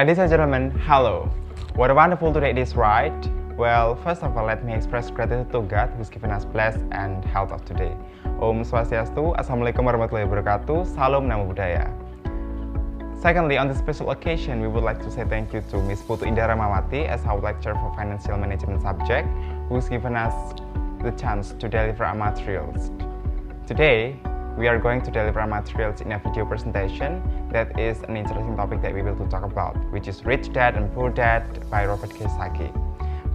Ladies and gentlemen, hello. What a wonderful day it is, right? Well, first of all, let me express gratitude to God who's given us blessed and health of today. Om Swastiastu, Assalamualaikum warahmatullahi wabarakatuh, Salam Namo Buddhaya. Secondly, on this special occasion, we would like to say thank you to Miss Putu Indah Rahmawati as our lecturer for financial management subject, who's given us the chance to deliver our materials. Today, we are going to deliver our materials in a video presentation that is an interesting topic that we will talk about, which is Rich Dad and Poor Dad by Robert Kiyosaki.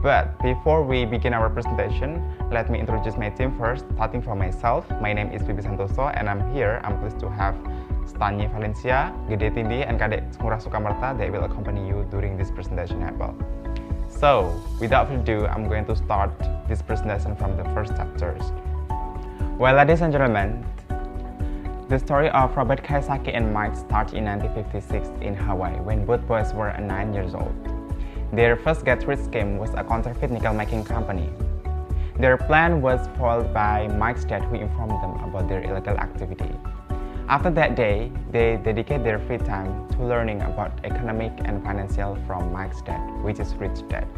But before we begin our presentation, let me introduce my team first, starting from myself. My name is Bibi Santoso and I'm pleased to have Stanye Valencia, Gede Tindi, and Kadek Murah Sukamarta that will accompany you during this presentation as well. So, without further ado, I'm going to start this presentation from the first chapters. Well, ladies and gentlemen, the story of Robert Kiyosaki and Mike starts in 1956 in Hawaii when both boys were 9 years old. Their first get-rich scheme was a counterfeit nickel-making company. Their plan was spoiled by Mike's dad, who informed them about their illegal activity. After that day, they dedicate their free time to learning about economic and financial from Mike's dad, which is Rich Dad.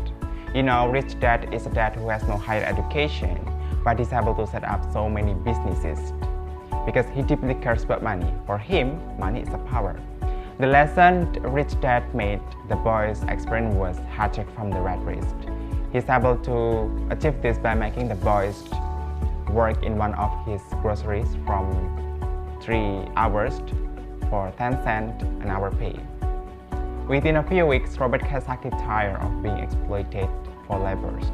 You know, Rich Dad is a dad who has no higher education, but is able to set up so many businesses because he deeply cares about money. For him, money is a power. The lesson Rich Dad made the boys experience was hardship from the rat race. He's able to achieve this by making the boys work in one of his groceries from 3 hours for 10 cents an hour pay. Within a few weeks, Robert Kiyosaki, tired of being exploited for laborers,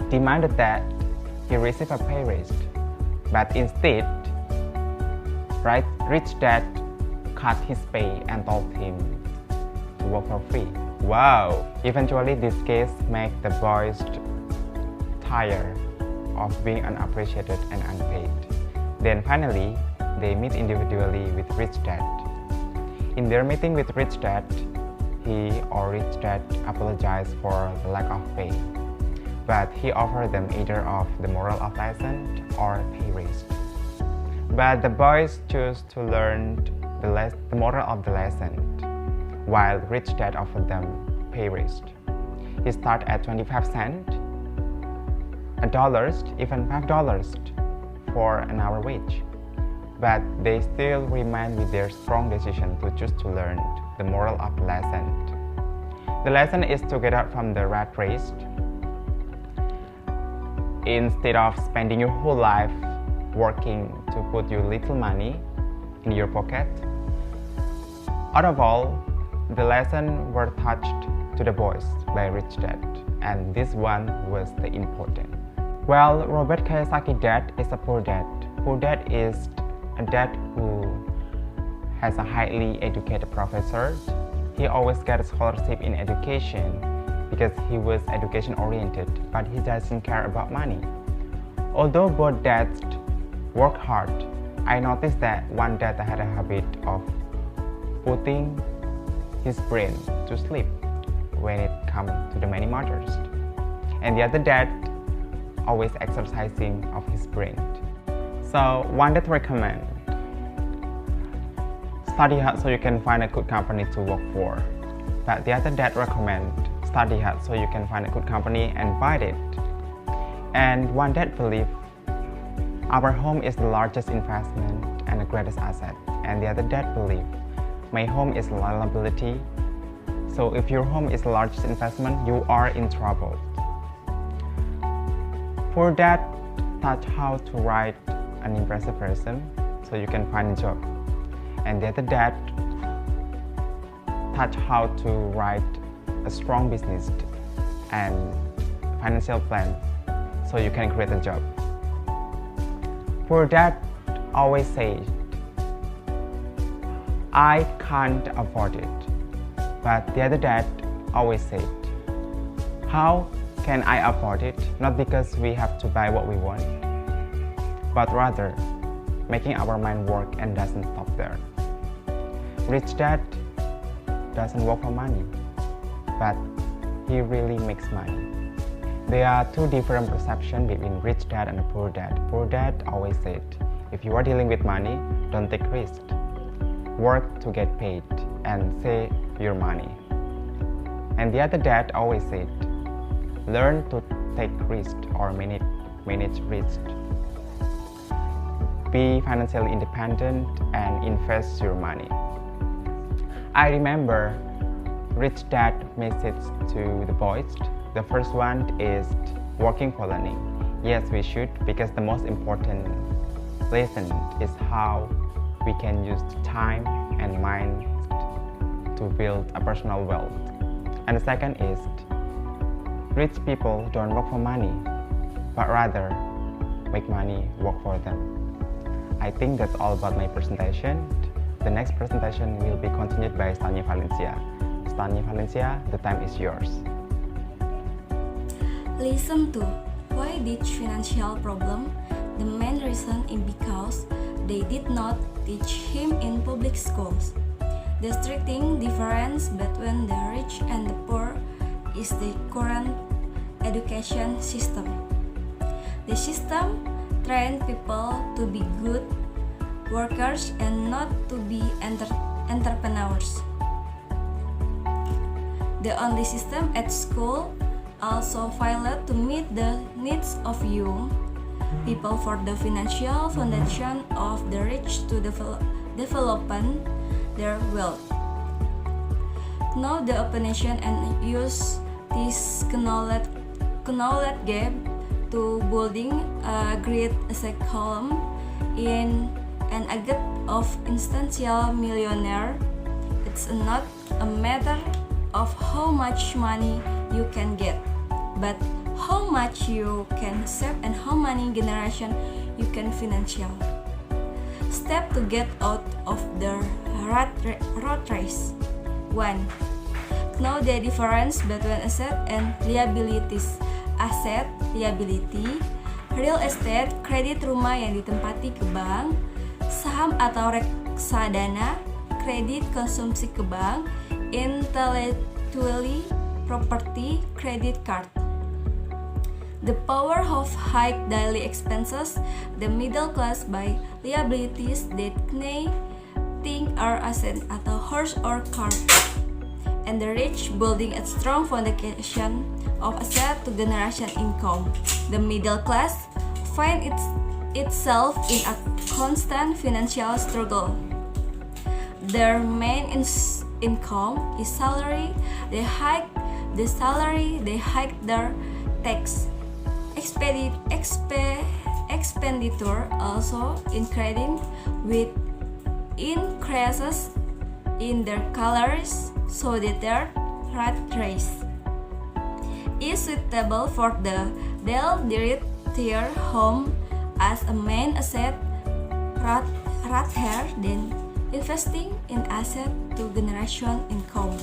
demanded that he receive a pay raise. But instead, Rich Dad cut his pay and told him to work for free. Wow! Eventually, this case made the boys tired of being unappreciated and unpaid. Then finally, they meet individually with Rich Dad. In their meeting with Rich Dad, Rich Dad apologized for the lack of pay, but he offered them either of the moral of lesson or pay raise. But the boys chose to learn the moral of the lesson, while Rich Dad offered them pay raise. He started at 25 cents, $1, even $5 for an hour wage. But they still remain with their strong decision to choose to learn the moral of the lesson. The lesson is to get out from the rat race. Instead of spending your whole life working to put your little money in your pocket. Out of all, the lesson were touched to the boys by Rich Dad, and this one was the important. Well, Robert Kiyosaki dad is a poor dad. Poor dad is a dad who has a highly educated professor. He always got a scholarship in education because he was education oriented, but he doesn't care about money. Although both dads worked hard, I noticed that one dad had a habit of putting his brain to sleep when it comes to the money matters, and the other dad always exercising of his brain. So one dad recommend study hard so you can find a good company to work for, but the other dad recommend study hard so you can find a good company and buy it. And one dad believe our home is the largest investment and the greatest asset, and the other dad believe my home is a liability. So if your home is the largest investment, you are in trouble. Poor dad taught how to write an impressive resume so you can find a job, and the other dad taught how to write a strong business and financial plan so you can create a job. Poor dad always says, I can't afford it. But the other dad always said, how can I afford it? Not because we have to buy what we want, but rather making our mind work and doesn't stop there. Rich dad doesn't work for money, but he really makes money. There are two different perceptions between rich dad and a poor dad. Poor dad always said, if you are dealing with money, don't take risks. Work to get paid and your money. And the other dad always said, learn to take risk or manage risk. Be financially independent and invest your money. I remember rich dad message to the boys. The first one is working for learning. Yes, we should, because the most important lesson is how we can use time and mind to build a personal wealth. And the second is, rich people don't work for money, but rather make money work for them. I think that's all about my presentation. The next presentation will be continued by Stanya Valencia. Stanya Valencia, the time is yours. Listen to why did financial problem? The main reason is because they did not teach him in public schools. The striking difference between the rich and the poor is the current education system. The system trains people to be good workers and not to be entrepreneurs. The only system at school also failed to meet the needs of young people for the financial foundation of the rich to develop their wealth. Now the opposition and use this knowledge gap to building a great asset column in an agate of instantial millionaire. It's not a matter of how much money you can get, but how much you can save and how many generations you can financial. Step to get out of the rat race. 1. Know the difference between asset and liabilities. Aset, liability, real estate, kredit rumah yang ditempati ke bank, saham atau reksadana, kredit konsumsi ke bank, intellectually property, credit card. The power of high daily expenses, the middle class buy liabilities that they think are asset atau horse or car, and the rich building a strong foundation of asset to generation income. The middle class find itself in a constant financial struggle. Their main income is salary. They hike the salary. They hike their tax. Expenditure also increasing with increases in their calories, so that their rat race is suitable for the their home as a main asset rather than investing in asset to generation income.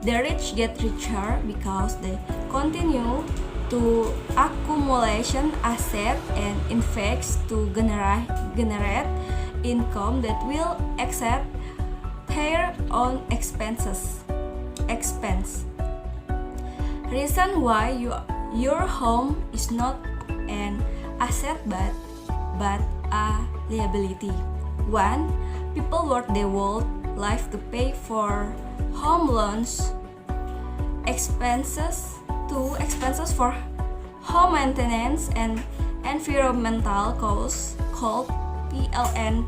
The rich get richer because they continue to accumulation asset and invest to generate income that will exceed their own expense. Reason why your home is not an asset but a liability. 1. People work their whole life to pay for home loans. Expenses. 2. Expenses for home maintenance and environmental costs called PLNPAM.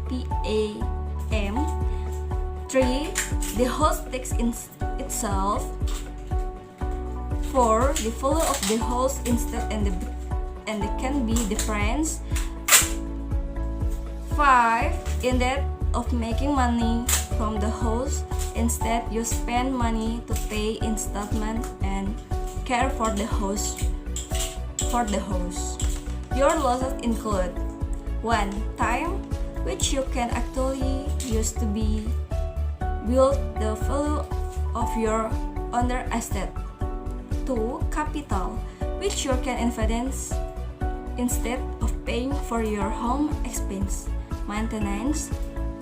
3. The house takes in itself. 4. The value of the house instead and they can be different. 5. In that of making money from the house, instead you spend money to pay installment and care for the house. Your losses include 1. Time, which you can actually use to build the value of your other asset. 2. Capital, which you can invest instead of paying for your home expense, maintenance,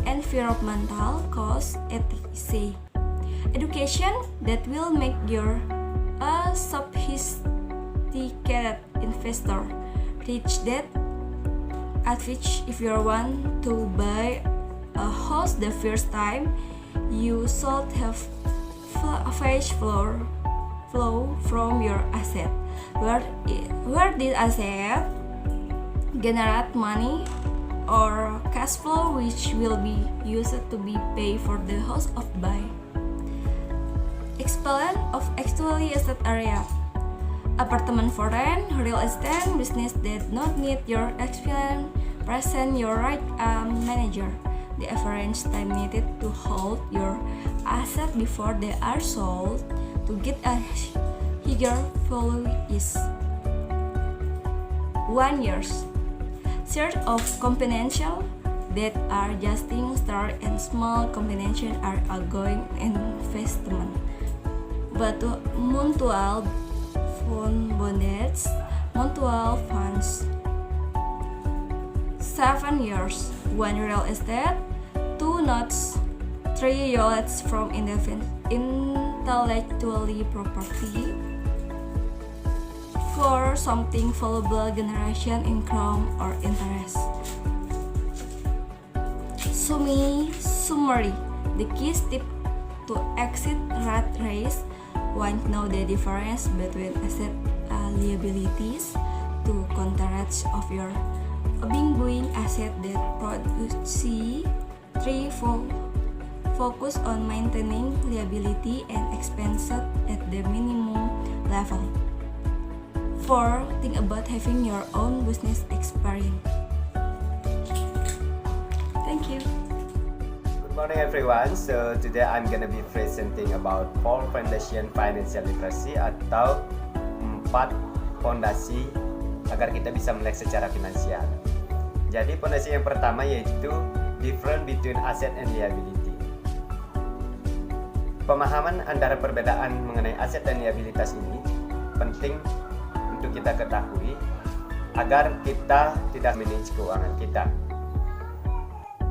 environmental costs, etc. Education, that will make you a sophisticated investor. Rich dad, at which if you want to buy a house the first time, you should have cash flow from your asset. Where did asset generate money or cash flow which will be used to be paid for the house of buy. Explain of actually asset area. Apartment for rent, real estate business that not need your experience, present your right manager. The average time needed to hold your asset before they are sold to get a higher value is 1 year. Search of confidential that are adjusting start and small combination are ongoing investment. But mutual fund bonds, mutual funds. 7 years, 1 real estate, 2 notes, 3 units from intellectually property, 4 something valuable generation income or interest. Summary, the key step to exit rat race. Want to know the difference between asset liabilities to contracts of your ongoing asset that produce. 3. Focus on maintaining liability and expenses at the minimum level. 4. Think about having your own business experience. Thank you. Good morning everyone. So today I'm gonna be presenting about 4 foundation financial literacy atau 4 fondasi agar kita bisa melek secara finansial. Jadi fondasi yang pertama yaitu difference between asset and liability. Pemahaman antara perbedaan mengenai aset dan liabilitas ini penting untuk kita ketahui agar kita tidak manage keuangan kita.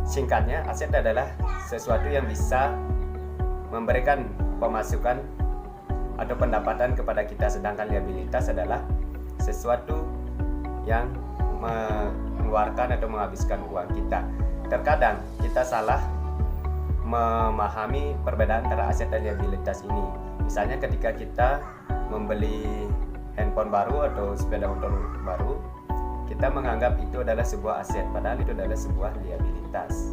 Singkatnya, aset adalah sesuatu yang bisa memberikan pemasukan atau pendapatan kepada kita, sedangkan liabilitas adalah sesuatu yang mengeluarkan atau menghabiskan uang kita. Terkadang kita salah memahami perbedaan antara aset dan liabilitas ini. Misalnya ketika kita membeli handphone baru atau sepeda motor baru, kita menganggap itu adalah sebuah aset, padahal itu adalah sebuah liabilitas.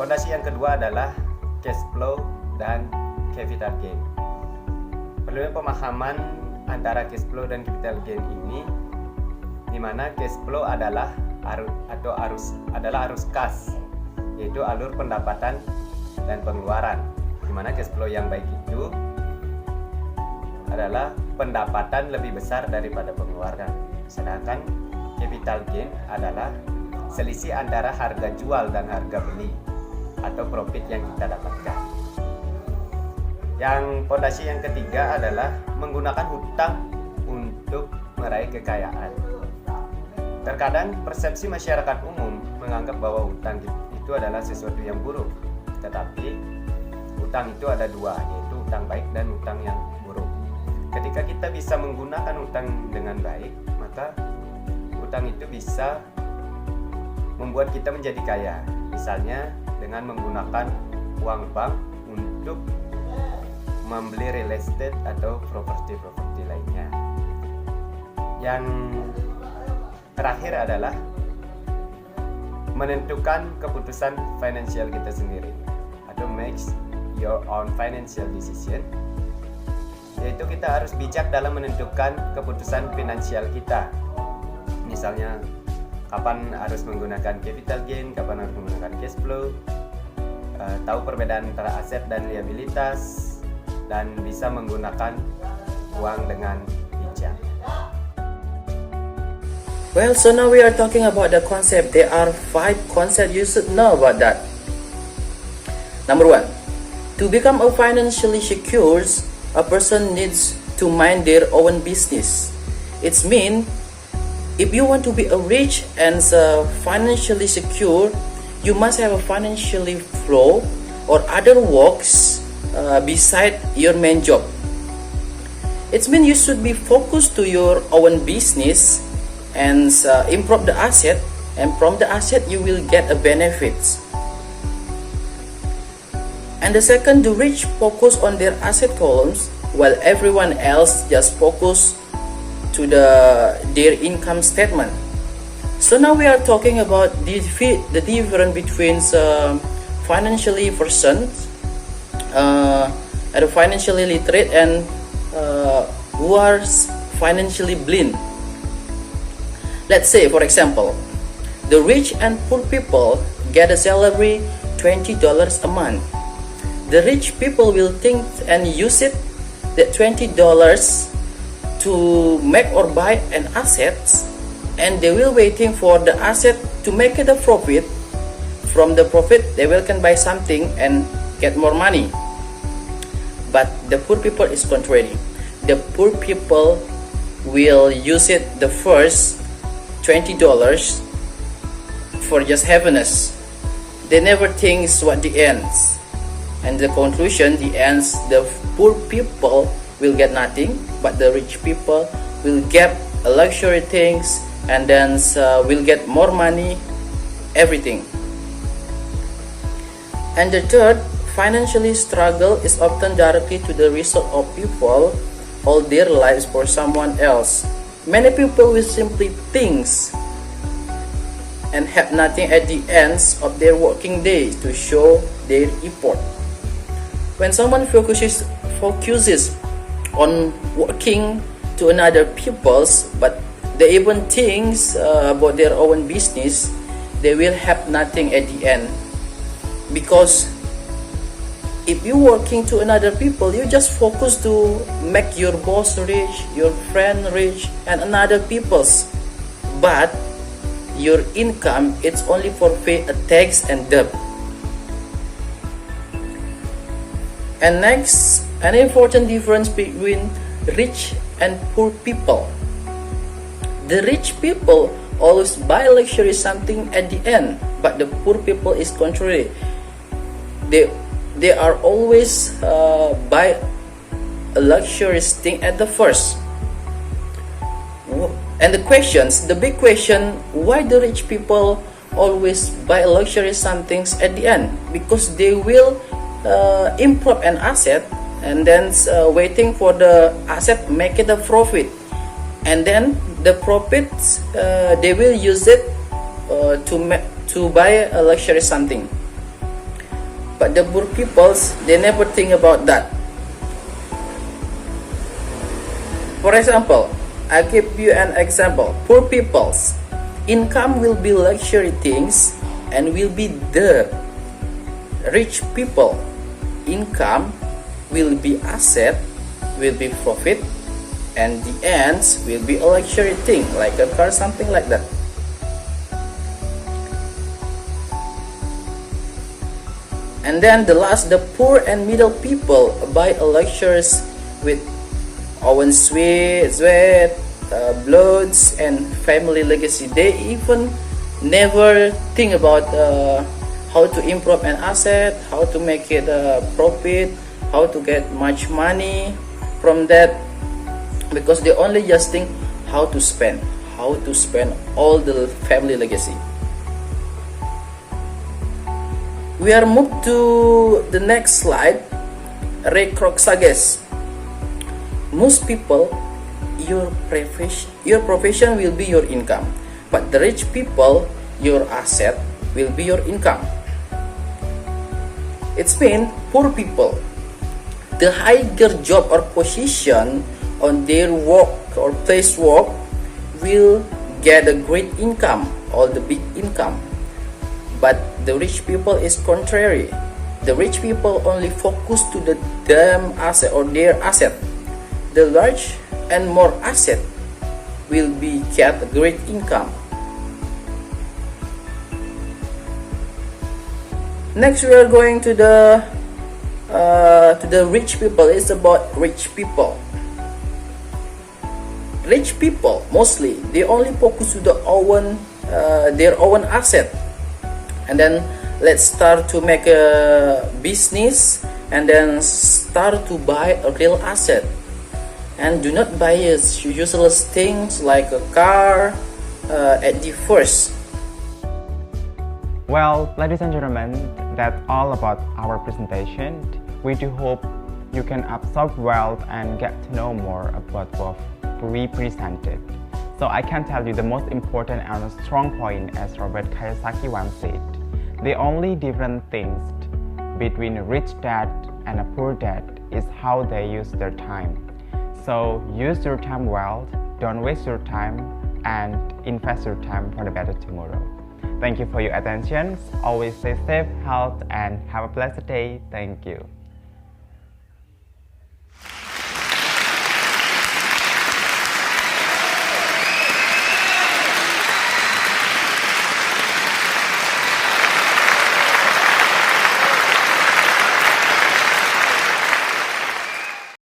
Fondasi yang kedua adalah cash flow dan capital gain. Perlunya pemahaman antara cash flow dan capital gain ini, di mana cash flow adalah arus kas, yaitu alur pendapatan dan pengeluaran. Di mana cash flow yang baik itu adalah pendapatan lebih besar daripada pengeluaran. Sedangkan capital gain adalah selisih antara harga jual dan harga beli atau profit yang kita dapatkan. Yang fondasi yang ketiga adalah menggunakan hutang untuk meraih kekayaan. Terkadang persepsi masyarakat umum menganggap bahwa hutang itu adalah sesuatu yang buruk. Tetapi hutang itu ada dua, yaitu hutang baik dan hutang yang buruk. Ketika kita bisa menggunakan hutang dengan baik, maka hutang itu bisa membuat kita menjadi kaya. Misalnya dengan menggunakan uang bank untuk membeli real estate atau properti lainnya. Yang terakhir adalah menentukan keputusan finansial kita sendiri atau make your own financial decision, yaitu kita harus bijak dalam menentukan keputusan finansial kita. Misalnya kapan harus menggunakan capital gain, kapan harus menggunakan cash flow, tahu perbedaan antara aset dan liabilitas, dan bisa menggunakan uang dengan bijak. Well, so now we are talking about the concept. There are 5 concepts you should know about that. Number 1, to become a financially secure, a person needs to mind their own business. It's mean if you want to be a rich and financially secure, you must have a financially flow or other works beside your main job. It means you should be focused to your own business and improve the asset, and from the asset you will get a benefits. And the second, the rich focus on their asset columns while everyone else just focus to their income statement. So now we are talking about the difference between financially person and financially literate and who are financially blind. Let's say, for example, the rich and poor people get a salary $20 a month. The rich people will think and use it, that $20 to make or buy an asset, and they will waiting for the asset to make it a profit. From the profit they will can buy something and get more money. But the poor people is contrary. The poor people will use it the first $20 for just happiness. They never think what the ends. And the conclusion, the ends, the poor people will get nothing, but the rich people will get luxury things, and then will get more money, everything. And the third, financially struggle is often directly to the result of people all their lives for someone else. Many people will simply think and have nothing at the ends of their working day to show their effort. When someone focuses on working to another people's, but they even think about their own business, they will have nothing at the end. Because if you working to another people, you just focus to make your boss rich, your friend rich, and another people's, but your income it's only for pay a tax and debt. And next, an important difference between rich and poor people. The rich people always buy luxury something at the end, but the poor people is contrary. They are always buy a luxurious thing at the first. And the big question, why the rich people always buy luxurious somethings at the end? Because they will improve an asset and then waiting for the asset make it a profit, and then the profits they will use it to buy a luxury something. But the poor peoples, they never think about that. For example, I give you an example. Poor people's income will be luxury things and will be the rich people income will be asset, will be profit, and the ends will be a luxury thing like a car, something like that. And then the last, the poor and middle people buy a luxuries with own sweat, bloods, and family legacy. They even never think about how to improve an asset, how to make it a profit, how to get much money from that, because they only just think how to spend all the family legacy. We are moved to the next slide. Recroxages. Most people, your profession will be your income, but the rich people, your asset will be your income. It's mean poor people, the higher job or position on their work or place work will get a great income, all the big income. But the rich people is contrary. The rich people only focus to the damn asset or their asset. The large and more asset will be get a great income. Next, we are going to the rich people. It's about rich people. Rich people mostly they only focus to their own asset. And then let's start to make a business and then start to buy a real asset, and do not buy useless things like a car at the first. Well, ladies and gentlemen, that's all about our presentation. We do hope you can absorb well and get to know more about what we presented. So I can tell you the most important and strong point, as Robert Kiyosaki once said, the only different things between a rich dad and a poor dad is how they use their time. So use your time well, don't waste your time, and invest your time for the better tomorrow. Thank you for your attention. Always stay safe, healthy, and have a blessed day. Thank you.